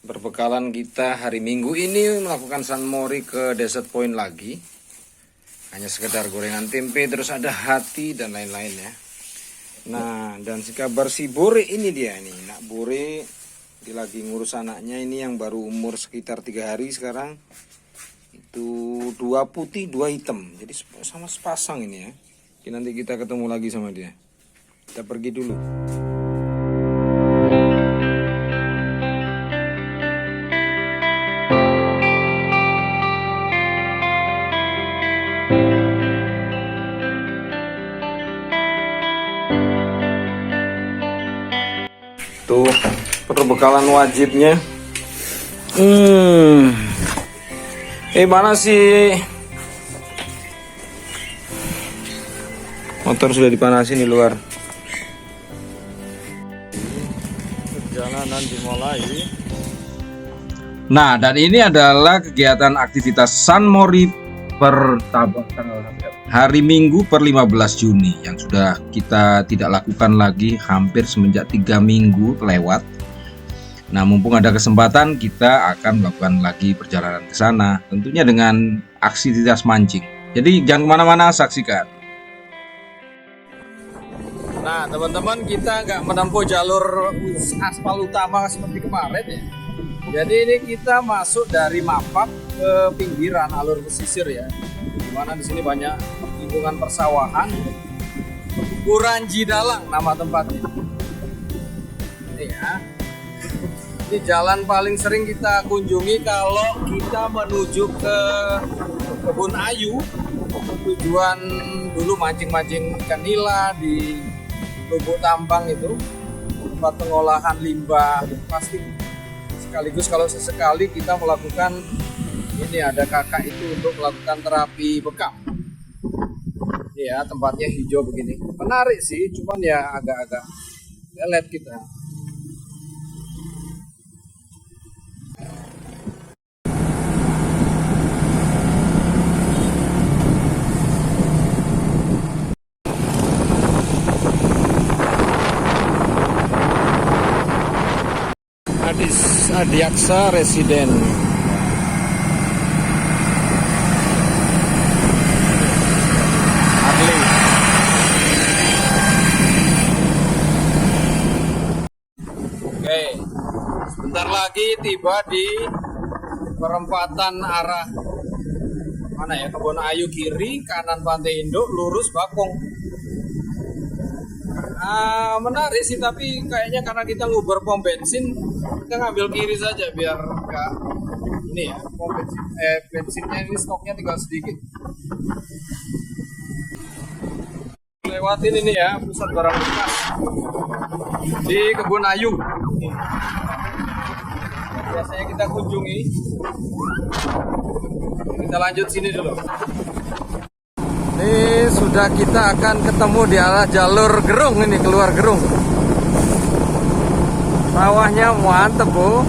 Berbekalan kita hari Minggu ini melakukan sunmori ke Desert Point lagi. Hanya sekedar gorengan tempe, terus ada hati dan lain-lain ya. Nah, dan si kabar si Bore ini dia nih. Nak Bore dia lagi ngurus anaknya ini yang baru umur sekitar 3 hari sekarang. Itu 2 putih, 2 hitam. Jadi sama sepasang ini ya. Jadi nanti kita ketemu lagi sama dia. Kita pergi dulu. Tuh perbekalan wajibnya. Mana sih? Motor sudah dipanasin di luar. Perjalanan dimulai. Nah, dan ini adalah kegiatan aktivitas sunmori tanggal hari Minggu per 15 Juni yang sudah kita tidak lakukan lagi hampir semenjak 3 minggu lewat. Nah, mumpung ada kesempatan kita akan melakukan lagi perjalanan ke sana, tentunya dengan aktivitas mancing. Jadi jangan kemana-mana, saksikan. Nah, teman-teman, kita nggak menempuh jalur aspal utama seperti kemarin ya. Jadi ini kita masuk dari Mapak ke pinggiran alur pesisir ya. Dimana di sini banyak lingkungan persawahan. Kuranji Dalang nama tempatnya. Ini ya. Ini jalan paling sering kita kunjungi kalau kita menuju ke Kebun Ayu. Tujuan dulu mancing-mancing ikan nila di Lubuk Tambang itu, tempat pengolahan limbah plastik. Sekaligus kalau sesekali kita melakukan ini, ada kakak itu untuk melakukan terapi bekam. Ya, tempatnya hijau begini. Menarik sih, cuman ya agak-agak lelet kita. Adiaksa Residen. Harley. Oke, sebentar lagi tiba di perempatan arah mana ya, Kebun Ayu kiri, kanan Pantai Induk, lurus Bakung. Menarik sih, tapi kayaknya karena kita nguber pom bensin, kita ngambil kiri saja biar enggak ini ya, pom bensin bensinnya ini stoknya tinggal sedikit. Lewatin ini ya, pusat barang bekas di Kebun Ayu. Biasanya kita kunjungi. Kita lanjut sini dulu. Ini sudah kita akan ketemu di arah jalur Gerung, ini keluar Gerung. Sawahnya mantep, Bu.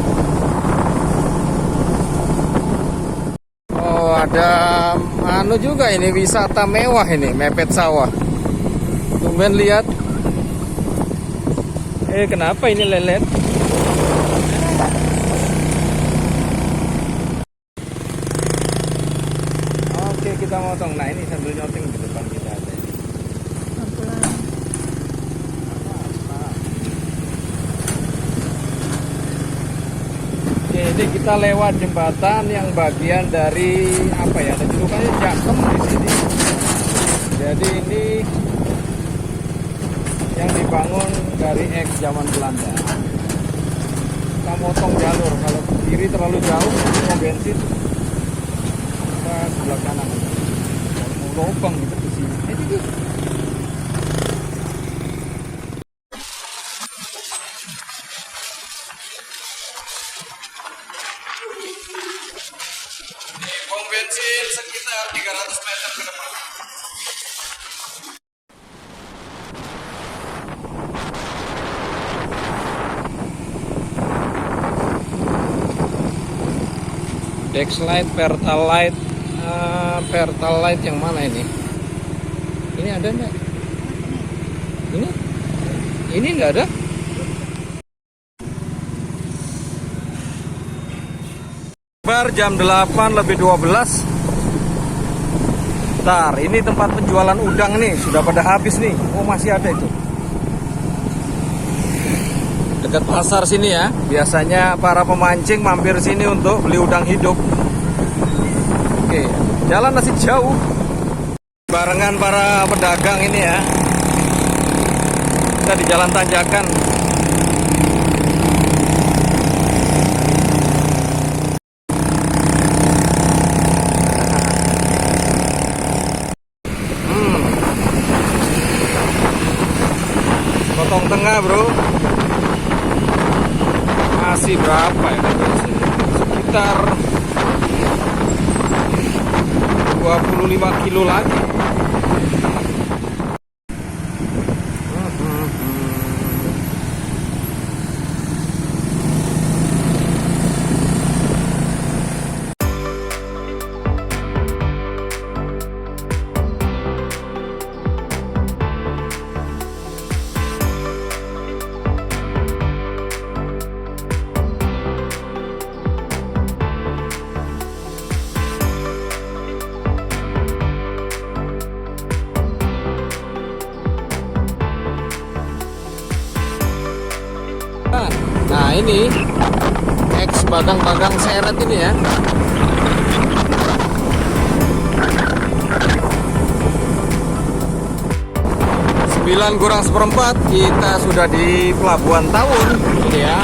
Oh, ada juga ini, wisata mewah ini, mepet sawah. Tumben lihat. Kenapa ini lelet? Oke, kita motong. Nah, ini sambil nyoteng di depan kita ada. Jadi kita lewat jembatan yang bagian dari apa ya? Ada julukannya Jakem di sini. Jadi ini yang dibangun dari ex zaman Belanda. Kita motong jalur. Kalau ke kiri terlalu jauh, mau bensin. Kita sebelah kanan. Mau lubang gitu di sini. Pom bensin sekitar 300 meter ke depan. Dexlite, Pertalite yang mana ini? Ini ada nggak? Ini nggak ada? Bar jam 8:12. Bentar, ini tempat penjualan udang nih, sudah pada habis nih. Oh, masih ada itu. Dekat pasar sini ya. Biasanya para pemancing mampir sini untuk beli udang hidup. Oke, jalan masih jauh. Barengan para pedagang ini ya. Kita di Jalan Tanjakan. Potong tengah, bro. Masih berapa ya? Sekitar 25 kilo lagi. Nah ini X bagang-bagang seret ini ya. Sembilan kurang seperempat kita sudah di Pelabuhan Tawun ini ya.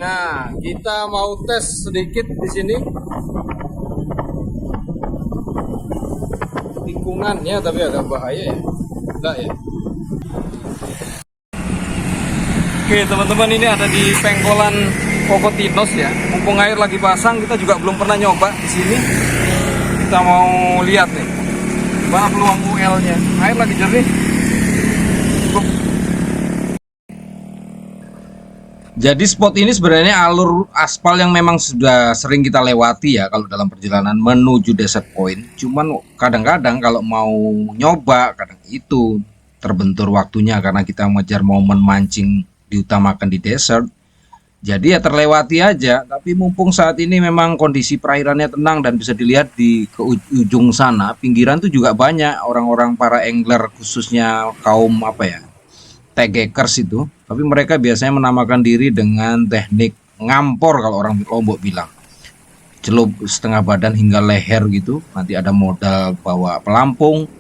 Nah, kita mau tes sedikit di sini. Tikungannya tapi agak bahaya ya. Enggak ya. Oke, teman-teman, ini ada di pengkolan Kokotinos ya. Mumpung air lagi pasang, kita juga belum pernah nyoba di sini. Kita mau lihat nih. Mana peluang UL-nya. Air lagi jernih. Jadi spot ini sebenarnya alur aspal yang memang sudah sering kita lewati ya kalau dalam perjalanan menuju Desert Point. Cuman kadang-kadang kalau mau nyoba, kadang itu terbentur waktunya karena kita mengejar momen mancing diutamakan di desert. Jadi ya terlewati aja. Tapi mumpung saat ini memang kondisi perairannya tenang dan bisa dilihat di ke ujung sana, pinggiran tuh juga banyak orang-orang para angler, khususnya kaum apa ya, tegekers itu. Tapi mereka biasanya menamakan diri dengan teknik ngampor kalau orang Lombok bilang. Celup setengah badan hingga leher gitu. Nanti ada modal bawa pelampung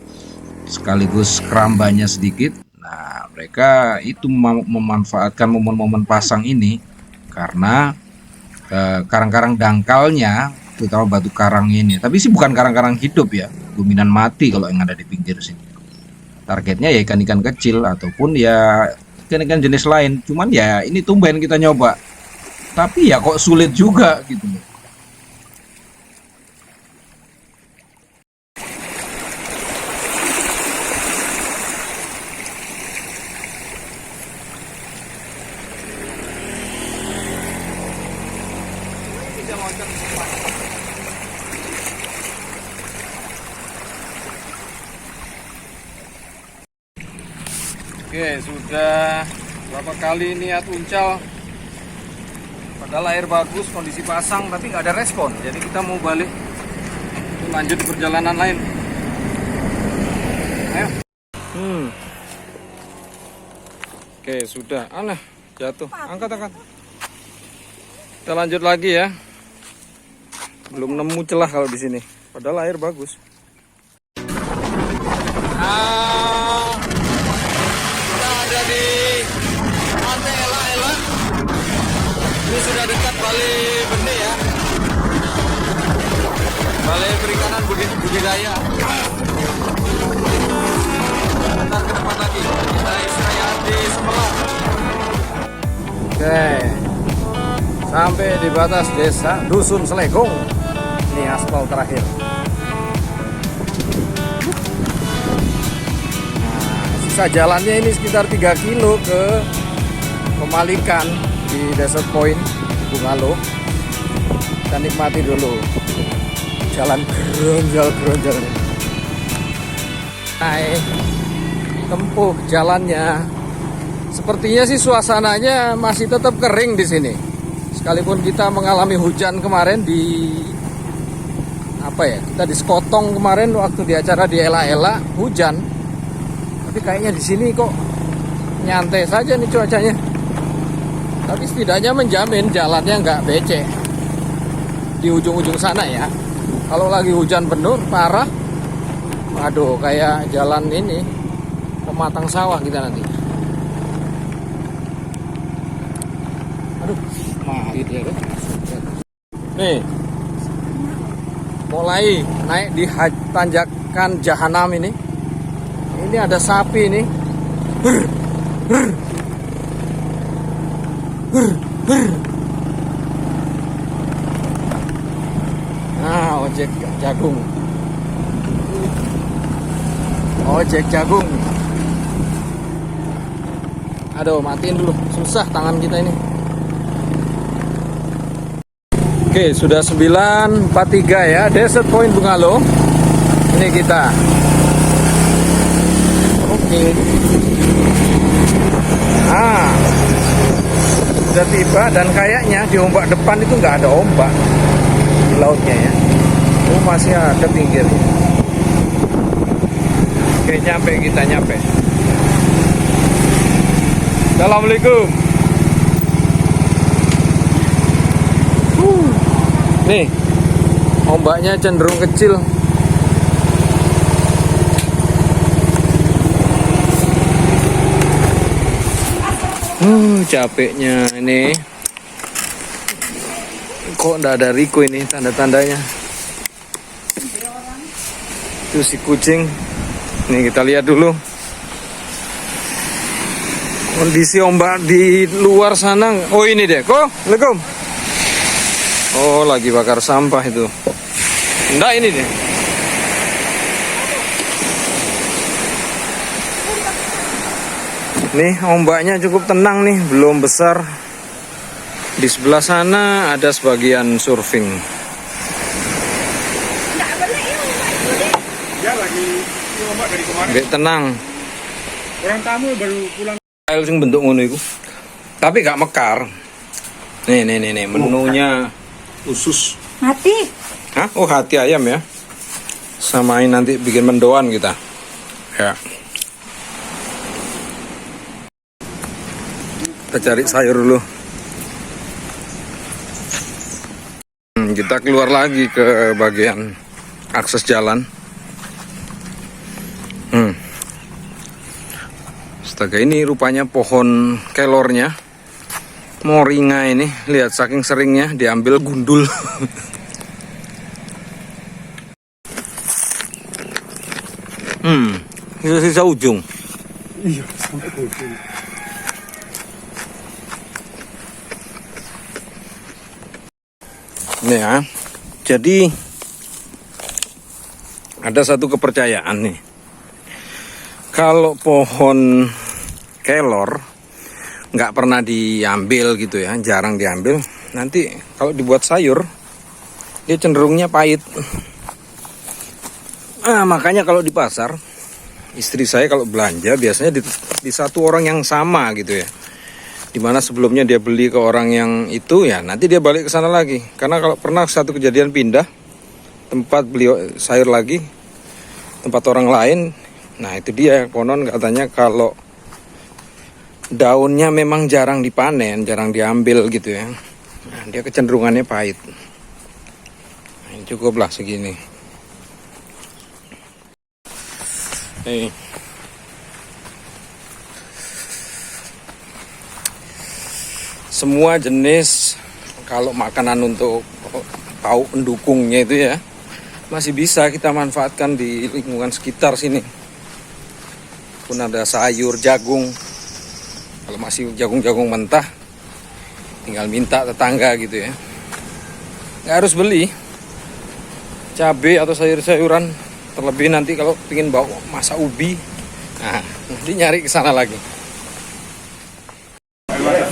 sekaligus kerambanya sedikit. Nah, mereka itu memanfaatkan momen-momen pasang ini karena karang-karang dangkalnya, terutama batu karang ini. Tapi sih bukan karang-karang hidup ya, dominan mati kalau yang ada di pinggir sini. Targetnya ya ikan-ikan kecil ataupun ya ikan-ikan jenis lain. Cuman ya ini tumben kita nyoba. Tapi ya kok sulit juga gitu loh. Oke, sudah berapa kali niat uncal, padahal air bagus, kondisi pasang, tapi nggak ada respon. Jadi kita mau balik, lanjut di perjalanan lain. Ayo. Oke, sudah. Aneh, jatuh. Angkat. Kita lanjut lagi ya. Belum nemu celah kalau di sini. Padahal air bagus. Di Pantai Ela-Ela. Ini sudah dekat Balai Benih ya. Balai Perikanan Budidaya. Bentar ke depan lagi. Kita istirahat di Semelang. Oke. Sampai di batas desa Dusun Selegong. Ini aspal terakhir. Sisa jalannya ini sekitar 3 kilo ke Pemalikan di Desert Point Bungalow. Kita nikmati dulu jalan geronjal-geronjal ini. Tempuh jalannya. Sepertinya sih suasananya masih tetap kering di sini. Sekalipun kita mengalami hujan kemarin di kita di Sekotong kemarin waktu di acara di Ela-Ela hujan. Tapi kayaknya di sini kok nyantai saja nih cuacanya. Tapi setidaknya menjamin jalannya nggak becek di ujung-ujung sana ya. Kalau lagi hujan penuh parah, aduh kayak jalan ini pematang sawah kita nanti. Aduh, mahit ya tuh. Nih, mulai naik di tanjakan Jahanam ini. Ini ada sapi nih. Nah, ojek jagung. Ojek jagung. Aduh, matiin dulu. Susah tangan kita ini. Oke, sudah 9.43 ya, Desert Point Bungalow. Ini kita. Oke. Nah, sudah tiba dan kayaknya di ombak depan itu nggak ada ombak di lautnya ya. Oh, masih ada pinggir. Oke, kita nyampe. Assalamualaikum. Nih, ombaknya cenderung kecil. Capeknya ini. Kok nggak ada Riko ini tanda-tandanya? Itu si kucing. Nih kita lihat dulu kondisi ombak di luar sana. Oh ini deh, kok, Assalamualaikum. Oh lagi bakar sampah itu. Enggak ini deh. Nih ombaknya cukup tenang nih, belum besar. Di sebelah sana ada sebagian surfing. Ya lagi ombak dari kemarin. Gak tenang. Orang tamu baru pulang. Air sing bentuk ngono iku. Tapi gak mekar. Nih menunya usus. Hati. Hah? Oh hati ayam ya. Samain nanti bikin mendoan kita. Ya. Kita cari sayur dulu. Kita keluar lagi ke bagian akses jalan. Astaga, ini rupanya pohon kelornya moringa ini. Lihat saking seringnya diambil gundul. Sisa ujung. Iya, sampai ujung. Nih ya, jadi ada satu kepercayaan nih. Kalau pohon kelor nggak pernah diambil gitu ya, jarang diambil. Nanti kalau dibuat sayur, dia cenderungnya pahit. Makanya kalau di pasar, istri saya kalau belanja biasanya di satu orang yang sama gitu ya. Dimana sebelumnya dia beli ke orang yang itu ya, nanti dia balik ke sana lagi. Karena kalau pernah satu kejadian pindah tempat beli sayur lagi, tempat orang lain, nah itu dia konon katanya kalau daunnya memang jarang dipanen, jarang diambil gitu ya. Nah, dia kecenderungannya pahit. Nah, cukuplah segini. Semua jenis kalau makanan untuk pauk pendukungnya itu ya masih bisa kita manfaatkan di lingkungan sekitar sini. Pun ada sayur, jagung. Kalau masih jagung-jagung mentah, tinggal minta tetangga gitu ya. Nggak harus beli cabai atau sayur-sayuran. Terlebih nanti kalau ingin bawa masak ubi, Nah, nanti nyari ke sana lagi.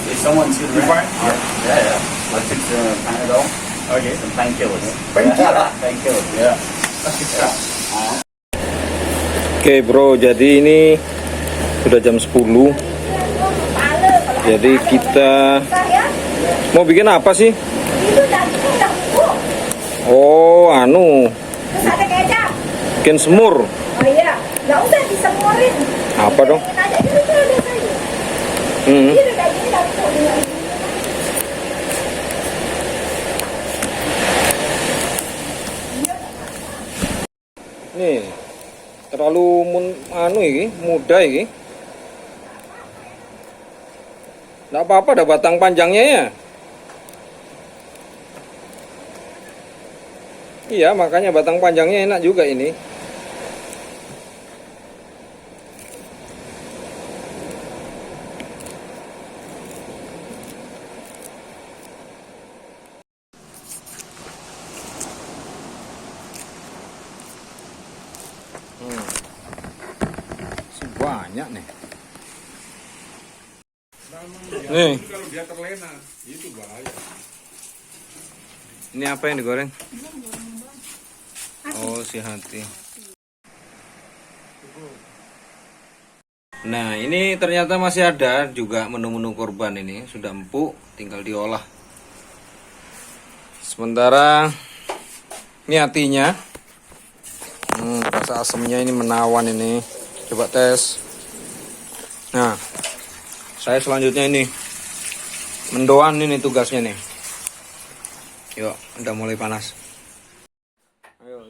Is someone to the right? Yeah. I took the Panadol. Okay. Some painkillers. Painkillers, yeah. Oke bro, jadi ini sudah jam 10. Jadi kita mau bikin apa sih? Itu daging udah empuk. Oh, Terus ada kecap. bikin semur. Oh iya, nggak usah disemurin. Apa dong? Digorengin aja dulu tuh lihat aja. Hmm. Ini daging udah empuk. Nih, terlalu ini muda ini. Nggak apa-apa, ada batang panjangnya ya. Iya, makanya batang panjangnya enak juga ini. Banyak nih. Nih. Kalau dia terlena, itu bahaya. Ini apa yang digoreng? Oh, si hati. Nah, ini ternyata masih ada juga menu-menu korban ini. Sudah empuk, tinggal diolah. Sementara ini hatinya. Rasa asamnya ini menawan ini. Coba tes. Nah, saya selanjutnya ini mendoan ini tugasnya nih. Yuk, udah mulai panas. Ayo.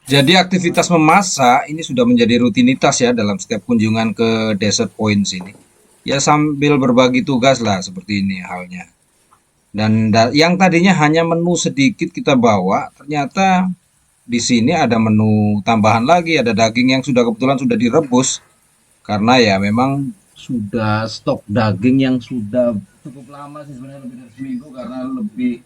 Jadi aktivitas memasak ini sudah menjadi rutinitas ya dalam setiap kunjungan ke Desert Point sini. Ya sambil berbagi tugas lah seperti ini halnya. Dan yang tadinya hanya menu sedikit kita bawa, ternyata di sini ada menu tambahan lagi, ada daging yang kebetulan sudah direbus. Karena ya memang sudah stok daging yang sudah cukup lama sih sebenarnya, lebih dari seminggu, karena lebih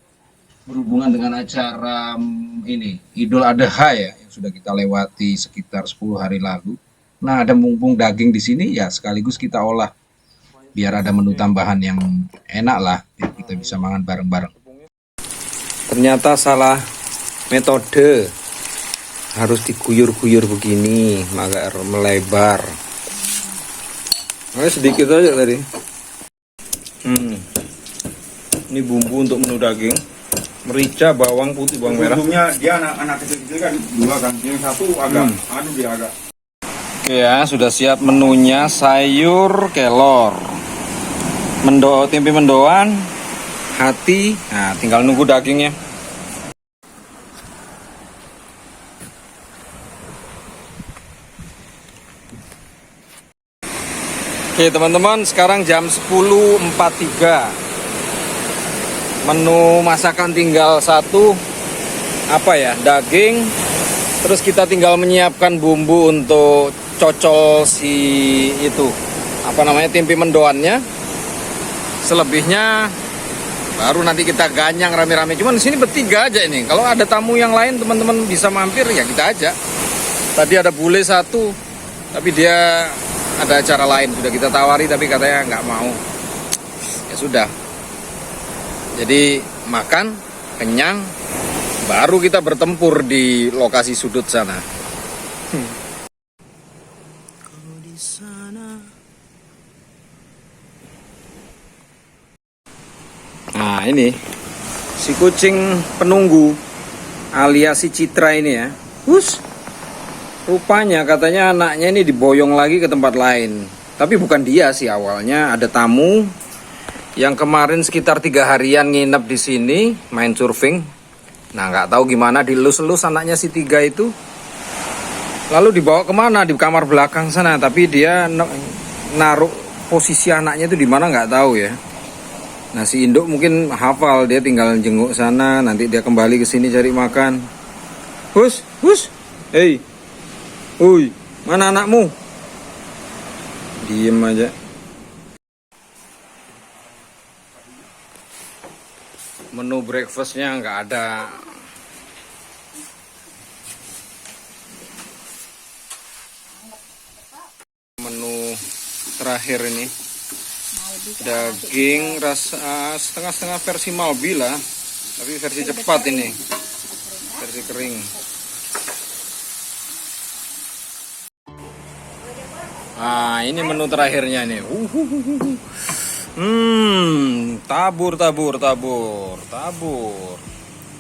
berhubungan dengan acara ini Idul Adha ya yang sudah kita lewati sekitar 10 hari lalu. Nah, ada mumpung daging di sini ya sekaligus kita olah biar ada menu tambahan yang enak lah, biar kita bisa makan bareng-bareng. Ternyata salah metode. Harus diguyur-guyur begini, agak melebar. Nah, sedikit aja tadi. Ini bumbu untuk menu daging. Merica, bawang putih, bawang merah. Ujungnya dia anak kecil-kecil kan dua kan. Yang satu agak dia agak. Ya, sudah siap menunya, sayur kelor. Tempe mendoan, hati. Nah, tinggal nunggu dagingnya. Oke teman-teman, sekarang jam 10.43. Menu masakan tinggal satu, daging. Terus kita tinggal menyiapkan bumbu untuk cocol si tempe mendoannya. Selebihnya baru nanti kita ganyang rame-rame. Cuman di sini bertiga aja ini. Kalau ada tamu yang lain teman-teman bisa mampir ya kita aja. Tadi ada bule satu, tapi dia ada acara lain, sudah kita tawari tapi katanya nggak mau. Ya sudah, jadi makan kenyang baru kita bertempur di lokasi sudut sana. Nah ini si kucing penunggu alias si Citra ini ya. Rupanya katanya anaknya ini diboyong lagi ke tempat lain. Tapi bukan dia sih, awalnya ada tamu yang kemarin sekitar 3 harian nginep di sini main surfing. Nah nggak tahu gimana dilus-lus anaknya si 3 itu. Lalu dibawa kemana, di kamar belakang sana. Tapi dia naruh posisi anaknya itu di mana nggak tahu ya. Nah si induk mungkin hafal, dia tinggal jenguk sana. Nanti dia kembali ke sini cari makan. Hei. Woi, mana anakmu? Diem aja. Menu breakfastnya nggak ada terakhir ini. Daging rasa setengah-setengah versi Malbi lah, tapi versi cepat ini, versi kering. Nah, ini menu terakhirnya nih. Tabur.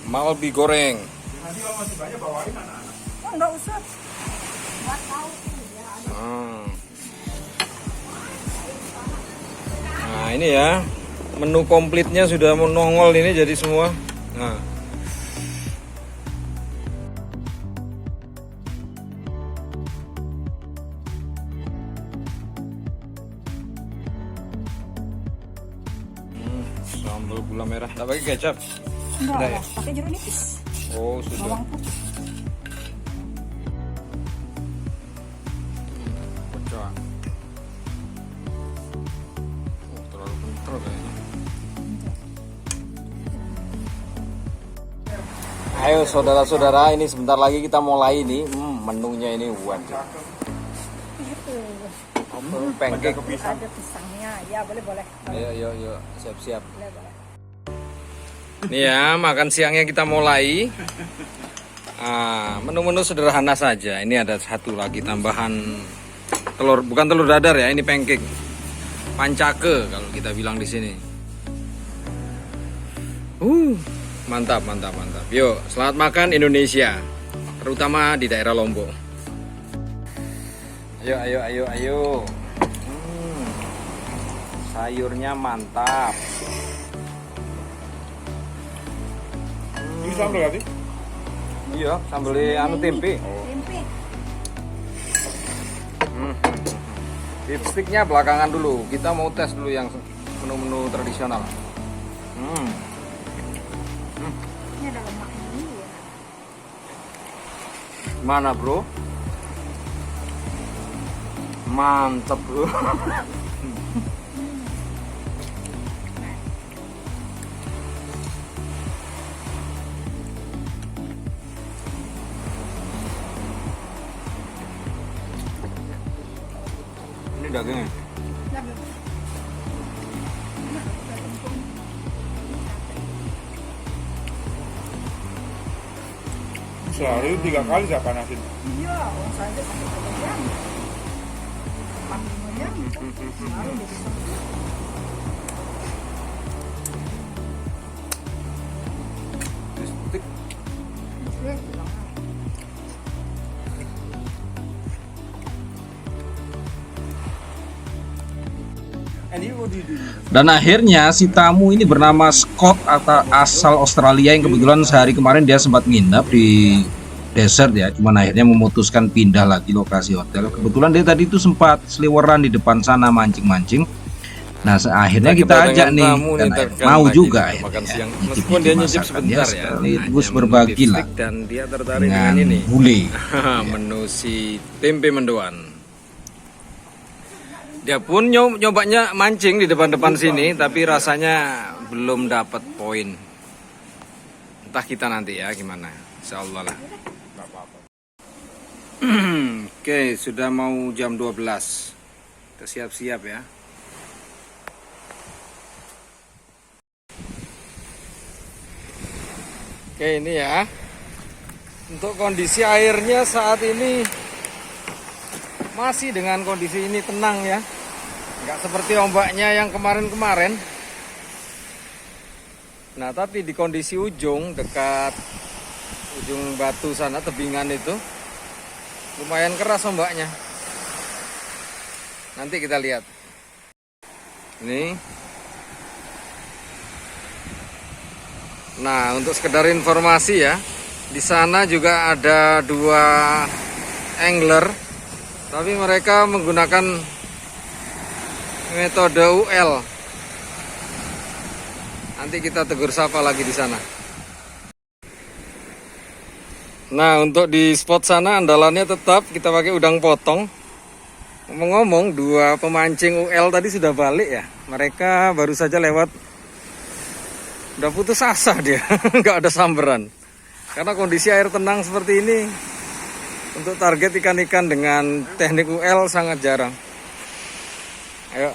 Malbi goreng. Oh, enggak usah. Enggak tahu. Nah, ini ya. Menu komplitnya sudah menongol ini jadi semua. Nah. Sambal gula merah. Tak pakai kecap? Enggak, ya? pakai jeruk nipis. Oh, sudah. Bawang putih. Pecah. Oh, terlalu kental kayaknya. Ayo saudara-saudara, ini sebentar lagi kita mulai nih. Menunya ini waduh. Pancake. Ada pisangnya. Ya, boleh. Ayo, siap-siap. Boleh. Nih ya, makan siangnya kita mulai. Menu-menu sederhana saja. Ini ada satu lagi tambahan telur, bukan telur dadar ya, ini pancake. Pancake kalau kita bilang di sini. Mantap. Yuk, selamat makan Indonesia, terutama di daerah Lombok. Ayo. Sayurnya mantap. Ini sambal tadi? Iya, sambal anu tempe. Tempe. Beef sticknya belakangan dulu. Kita mau tes dulu yang menu-menu tradisional. Ini ada lemaknya ini ya. Mana bro? Mantep bro. Ini dagingnya. Sehari 3 kali saya panasin. Iya, orang saya sampai 3 jam. 4-5 jam. Baru dia bisa. Stick. Dan akhirnya si tamu ini bernama Scott atau asal Australia yang kebetulan sehari kemarin dia sempat nginep di desert ya, cuman akhirnya memutuskan pindah lagi lokasi hotel. Kebetulan dia tadi itu sempat seliweran di depan sana mancing-mancing. Nah, akhirnya kita ajak nih, dan mau juga makan siang. nyicip Meskipun dia nyicip masakan sebentar ya, sekaligus hanya berbagi lah beef dan dia tertarik dengan dengan ini. bule. Menu si tempe mendoan. Dia pun nyobanya mancing di depan-depan sini, tapi rasanya belum dapat poin. Entah kita nanti ya gimana. Insyaallah lah. Oke, sudah mau jam 12. Kita siap-siap ya. Oke, ini ya. Untuk kondisi airnya saat ini masih dengan kondisi ini tenang ya, nggak seperti ombaknya yang kemarin-kemarin. Nah, tapi di kondisi ujung dekat ujung batu sana, tebingan itu lumayan keras ombaknya. Nanti kita lihat. Ini. Nah, untuk sekedar informasi ya, di sana juga ada 2 angler. Tapi mereka menggunakan metode UL. Nanti kita tegur sapa lagi di sana. Nah, untuk di spot sana andalannya tetap kita pakai udang potong. Ngomong-ngomong, 2 pemancing UL tadi sudah balik ya. Mereka baru saja lewat. Udah putus asa dia, nggak ada samberan. Karena kondisi air tenang seperti ini, untuk target ikan-ikan dengan teknik UL sangat jarang. Ayo.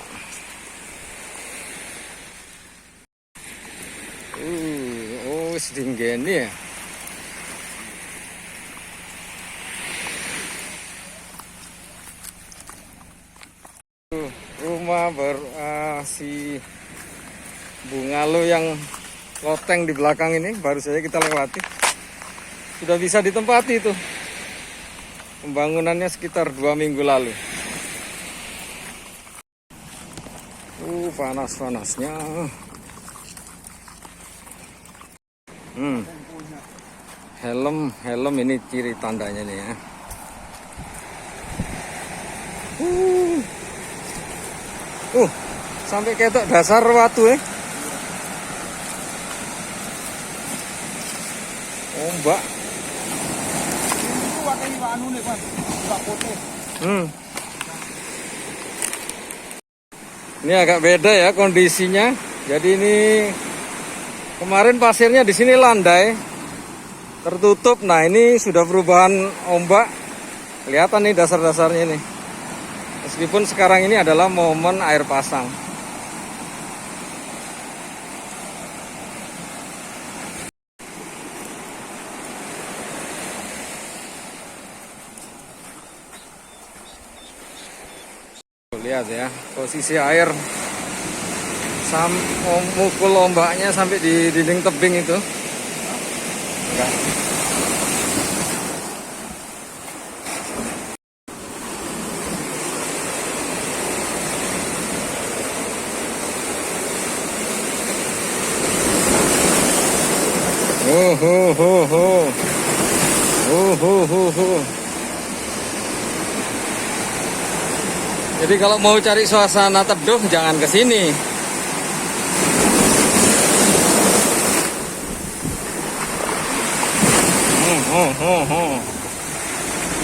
Oh, sedinggeni ya. Rumah si bunga lo yang loteng di belakang ini baru saja kita lewati. Sudah bisa ditempati itu. Pembangunannya sekitar 2 minggu lalu. Panas-panasnya. Helm ini ciri tandanya nih ya. Sampai ketok dasar watu ya. Ombak. Itu watanya Pak Anu nih, Pak. Pak Putih. Ini agak beda ya kondisinya. Jadi ini kemarin pasirnya di sini landai, tertutup. Nah ini sudah perubahan ombak. Kelihatan nih dasar-dasarnya nih. Meskipun sekarang ini adalah momen air pasang. Lihat ya, posisi air mukul ombaknya sampai di dinding tebing itu. Enggak. Jadi kalau mau cari suasana teduh jangan ke sini.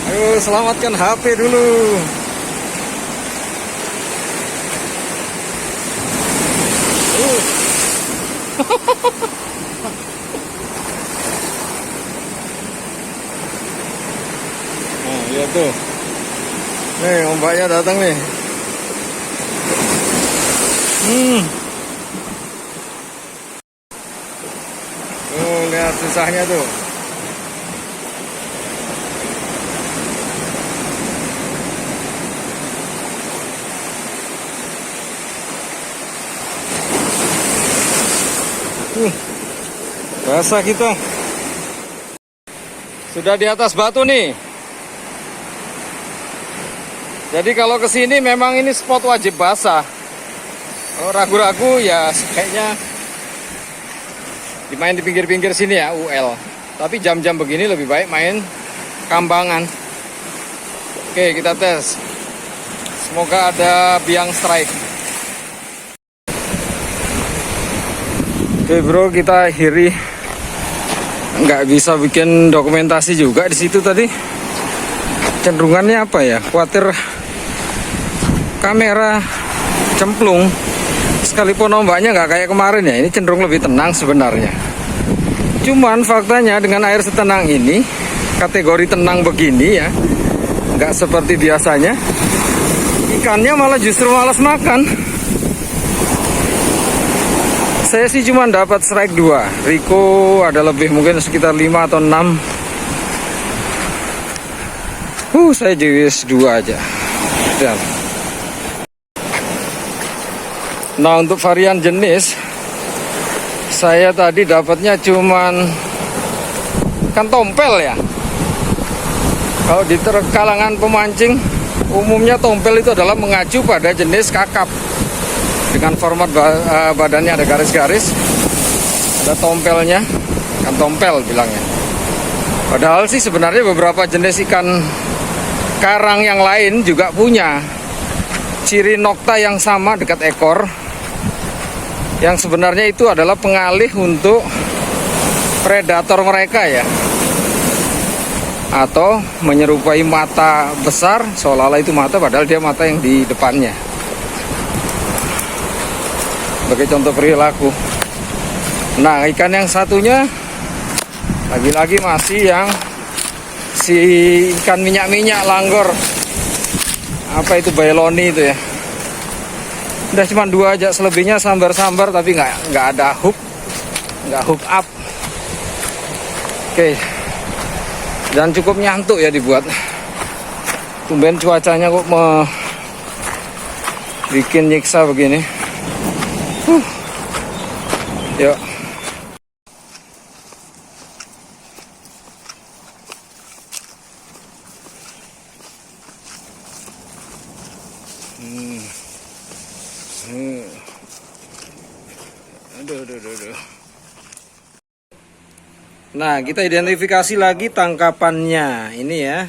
Ayo selamatkan HP dulu. Nah, lihat tuh. Nih ombaknya datang nih. Tuh lihat susahnya tuh. Basah kita. Sudah di atas batu nih. Jadi kalau ke sini memang ini spot wajib basah. Kalau ragu-ragu ya kayaknya dimain di pinggir-pinggir sini ya, UL. Tapi jam-jam begini lebih baik main Kambangan. Oke, kita tes. Semoga ada biang strike. Oke bro, kita akhiri. Nggak bisa bikin dokumentasi juga di situ tadi. Cenderungannya apa ya? Khawatir kamera cemplung. Sekalipun ombaknya nggak kayak kemarin ya. Ini cenderung lebih tenang sebenarnya. Cuman faktanya dengan air setenang ini, kategori tenang begini ya, nggak seperti biasanya. Ikannya malah justru malas makan. Saya sih cuma dapat strike 2. Rico ada lebih, mungkin sekitar 5 atau 6. Saya jenis 2 aja. Dan. Nah untuk varian jenis, saya tadi dapatnya cuman kan tompel ya. Kalau di kalangan pemancing, umumnya tompel itu adalah mengacu pada jenis kakap. Dengan format badannya ada garis-garis, ada tompelnya, kan tompel bilangnya. Padahal sih sebenarnya beberapa jenis ikan karang yang lain juga punya ciri nokta yang sama dekat ekor, yang sebenarnya itu adalah pengalih untuk predator mereka ya, atau menyerupai mata besar, seolah-olah itu mata padahal dia mata yang di depannya. Sebagai contoh perilaku. Nah ikan yang satunya lagi-lagi masih yang si ikan minyak-minyak langgor, apa itu bailoni itu ya. Udah cuma 2 aja, selebihnya sambar-sambar tapi nggak ada hook, nggak hook up. Oke, dan cukup nyantuk ya dibuat. Tumben cuacanya kok bikin nyiksa begini. Yuk. Aduh. Nah, kita identifikasi lagi tangkapannya. Ini ya.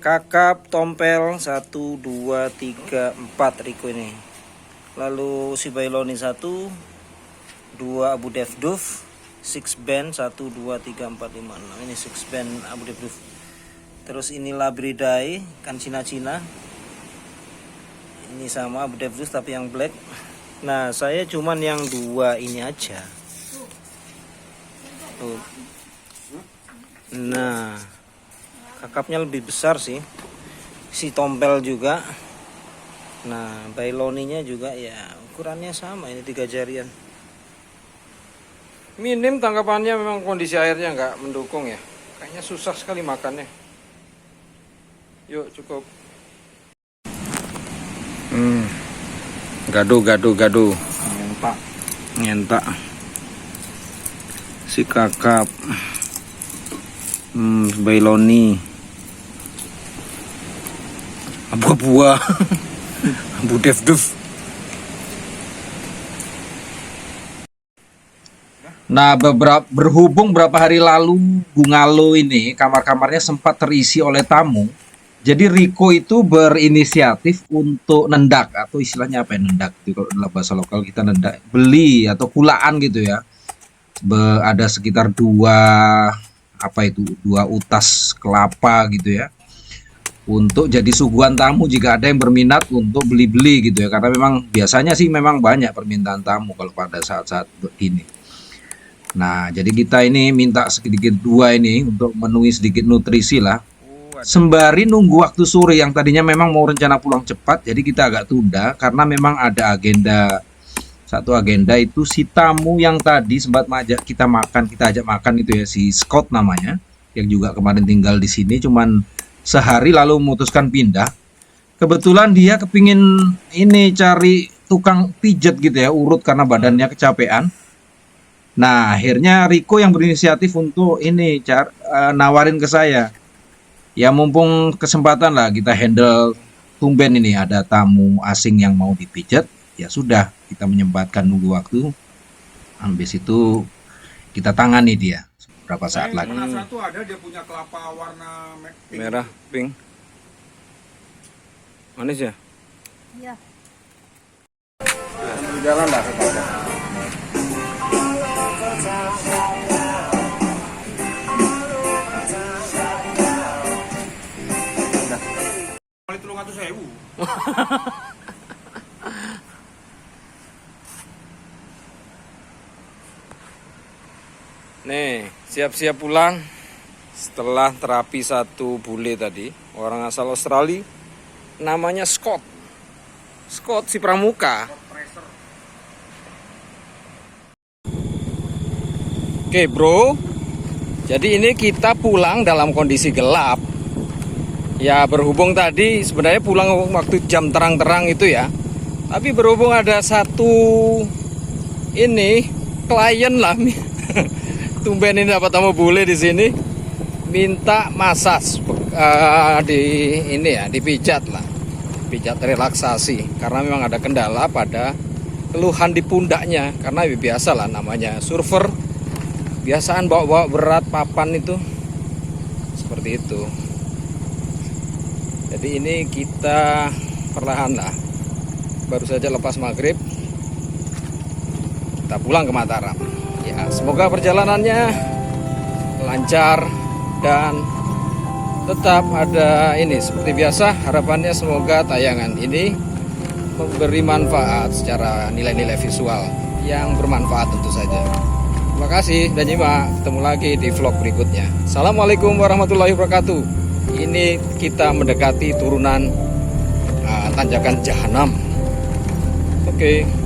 Kakap tompel 1 2 3 4 Riko ini. Lalu si bailoni 1, 2 Abu Devduf, 6 band 1 2 3 4 5 6. Ini 6 band Abu Devduf. Terus ini Labridai kan Cina-Cina. Ini sama Abu Devduf tapi yang black. Nah, saya cuman yang 2 ini aja. Tuh. Nah, kakapnya lebih besar sih. Si tompel juga. Nah, bailoninya juga ya ukurannya sama, ini 3 jarian. Minim tangkapannya, memang kondisi airnya nggak mendukung ya. Kayaknya susah sekali makannya. Yuk, cukup. Gaduh. Nyentak. Si kakap. Bailoni. Abu-abu. Abu Devduf. Nah, berhubung berapa hari lalu Bungalow ini kamar-kamarnya sempat terisi oleh tamu. Jadi Riko itu berinisiatif untuk nendak, atau istilahnya apa ya, nendak itu kalau dalam bahasa lokal kita nendak, beli atau kulaan gitu ya. Ada sekitar 2 utas kelapa gitu ya, untuk jadi suguhan tamu jika ada yang berminat untuk beli-beli gitu ya, karena memang biasanya sih memang banyak permintaan tamu kalau pada saat-saat begini. Nah, jadi kita ini minta sedikit 2 ini untuk memenuhi sedikit nutrisi lah, sembari nunggu waktu sore yang tadinya memang mau rencana pulang cepat, jadi kita agak tunda karena memang ada satu agenda itu si tamu yang tadi sempat kita ajak makan itu ya, si Scott namanya, yang juga kemarin tinggal di sini cuman sehari lalu memutuskan pindah. Kebetulan dia kepingin ini cari tukang pijat gitu ya, urut karena badannya kecapean. Nah, akhirnya Riko yang berinisiatif untuk ini nawarin ke saya. Ya mumpung kesempatan lah kita handle, tumben ini ada tamu asing yang mau dipijat, ya sudah kita menyempatkan nunggu waktu. Habis itu kita tangani dia beberapa saat lagi. Satu ada dia punya kelapa warna pink. Merah, pink. Manis ya? Iya. Jalan lah ke bawah. Nih, siap-siap pulang setelah terapi 1 bule tadi. Orang asal Australia, namanya Scott si pramuka. Oke bro, jadi ini kita pulang dalam kondisi gelap. Ya berhubung tadi sebenarnya pulang waktu jam terang-terang itu ya, tapi berhubung ada satu ini klien lah, tumben ini dapat tamu bule di sini, minta masas dipijat lah, pijat relaksasi karena memang ada kendala pada keluhan di pundaknya, karena biasa lah namanya surfer, biasaan bawa berat papan itu seperti itu. Jadi ini kita perlahan lah, baru saja lepas maghrib kita pulang ke Mataram. Ya, semoga perjalanannya lancar dan tetap ada ini seperti biasa. Harapannya semoga tayangan ini memberi manfaat secara nilai-nilai visual yang bermanfaat tentu saja. Terima kasih dan nyimak, ketemu lagi di vlog berikutnya. Assalamualaikum warahmatullahi wabarakatuh. Ini kita mendekati turunan tanjakan Jahanam. Oke.